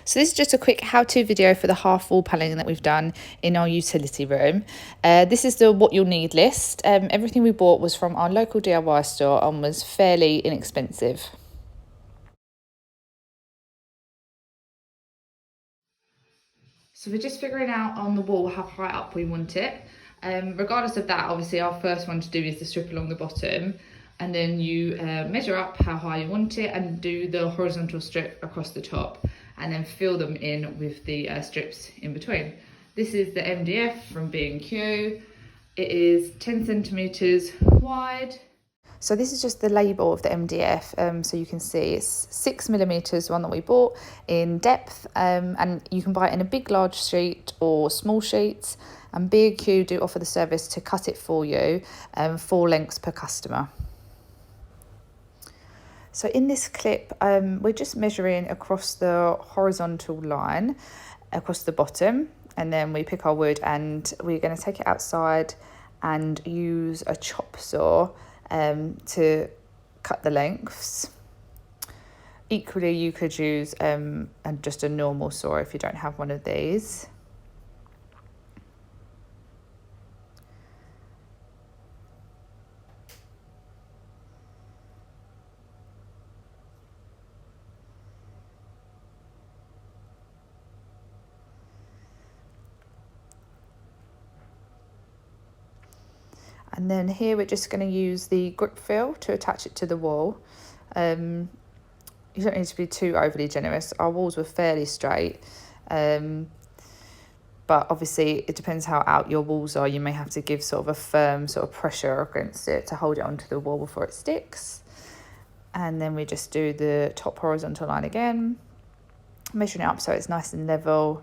So this is just a quick how-to video for the half wall panelling that we've done in our utility room. This is the what you'll need list. Everything we bought was from our local DIY store and was fairly inexpensive. So we're just figuring out on the wall how high up we want it. Regardless of that, obviously our first one to do is the strip along the bottom, and then you measure up how high you want it and do the horizontal strip across the top, and then fill them in with the strips in between. This is the MDF from B&Q. It is 10 centimetres wide. So this is just the label of the MDF, so you can see it's 6mm, the one that we bought, in depth, and you can buy it in a big large sheet or small sheets, and B&Q do offer the service to cut it for you, 4 lengths per customer. So in this clip, we're just measuring across the horizontal line, across the bottom, and then we pick our wood and we're going to take it outside and use a chop saw to cut the lengths. Equally, you could use just a normal saw if you don't have one of these. And then here we're just going to use the grip fill to attach it to the wall. You don't need to be too overly generous. Our walls were fairly straight, but obviously it depends how out your walls are. You may have to give sort of a firm sort of pressure against it to hold it onto the wall before it sticks. And then we just do the top horizontal line again, measuring it up so it's nice and level.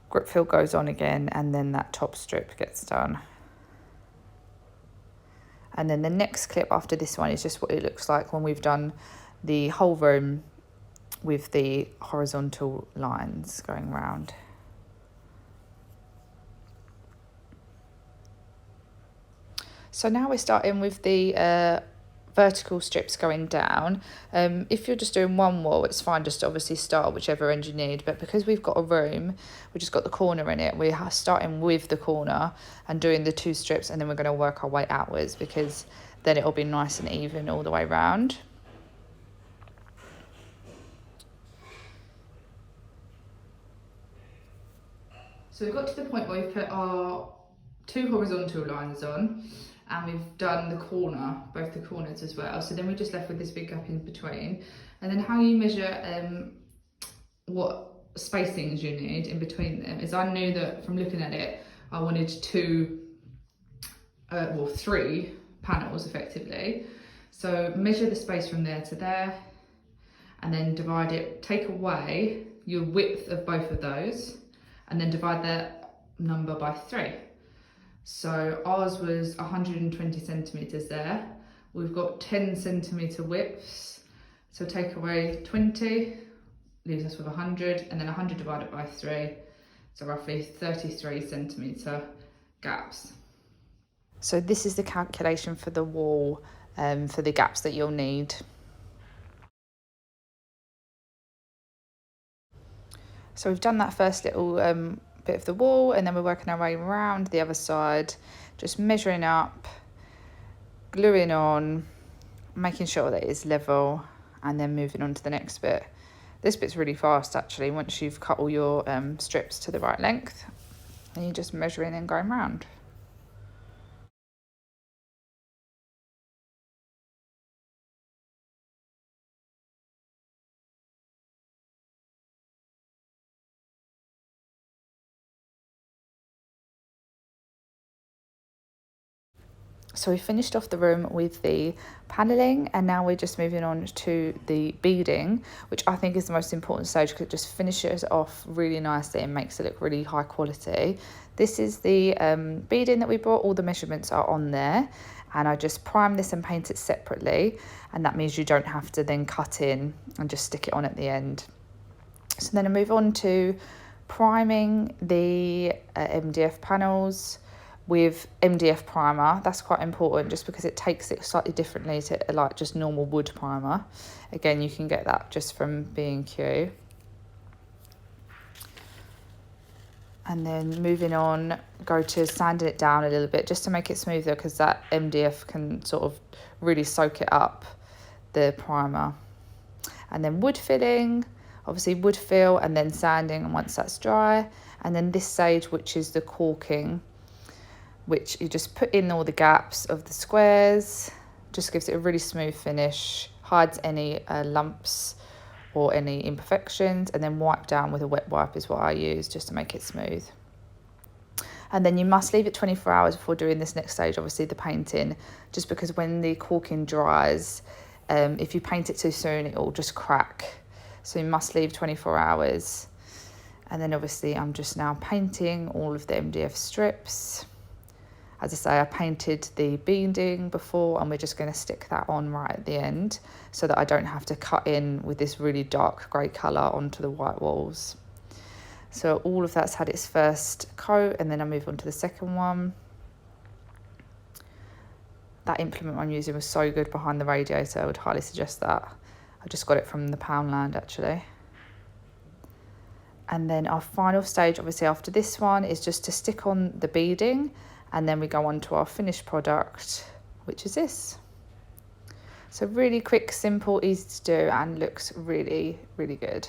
Grip fill goes on again, and then that top strip gets done. And then the next clip after this one is just what it looks like when we've done the whole room with the horizontal lines going round. So now we're starting with the vertical strips going down. If you're just doing one wall, it's fine, just obviously start whichever end you need, but because we've got a room, we just got the corner in it, we're starting with the corner and doing the 2 strips, and then we're going to work our way outwards, because then it'll be nice and even all the way round. So we've got to the point where we've put our 2 horizontal lines on, and we've done the corner, both the corners as well. So then we're just left with this big gap in between. And then how you measure what spacings you need in between them is, I knew that from looking at it, I wanted 3 panels effectively. So measure the space from there to there, and then divide it, take away your width of both of those, and then divide that number by 3. So ours was 120 centimetres there. We've got 10 centimetre widths. So take away 20, leaves us with 100, and then 100 divided by 3. So roughly 33 centimetre gaps. So this is the calculation for the wall, for the gaps that you'll need. So we've done that first little bit of the wall, and then we're working our way around the other side, just measuring up, gluing on, making sure that it's level, and then moving on to the next bit. This bit's really fast actually, once you've cut all your strips to the right length, and you're just measuring and going round. So we finished off the room with the panelling, and now we're just moving on to the beading, which I think is the most important stage because it just finishes off really nicely and makes it look really high quality. This is the beading that we bought. All the measurements are on there, and I just prime this and paint it separately, and that means you don't have to then cut in and just stick it on at the end. So then I move on to priming the MDF panels with MDF primer. That's quite important just because it takes it slightly differently to like just normal wood primer. Again, you can get that just from B&Q. And then moving on, go to sanding it down a little bit just to make it smoother, because that MDF can sort of really soak it up, the primer. And then wood filling, obviously wood fill and then sanding, and once that's dry. And then this stage, which is the caulking, which you just put in all the gaps of the squares, just gives it a really smooth finish, hides any lumps or any imperfections, and then wipe down with a wet wipe is what I use just to make it smooth. And then you must leave it 24 hours before doing this next stage, obviously the painting, just because when the caulking dries, if you paint it too soon, it will just crack. So you must leave 24 hours. And then obviously I'm just now painting all of the MDF strips. As I say, I painted the beading before, and we're just going to stick that on right at the end so that I don't have to cut in with this really dark grey colour onto the white walls. So all of that's had its first coat, and then I move on to the second one. That implement I'm using was so good behind the radiator, I would highly suggest that. I just got it from the Poundland actually. And then our final stage, obviously after this one, is just to stick on the beading, and then we go on to our finished product, which is this. So really quick, simple, easy to do, and looks really, really good.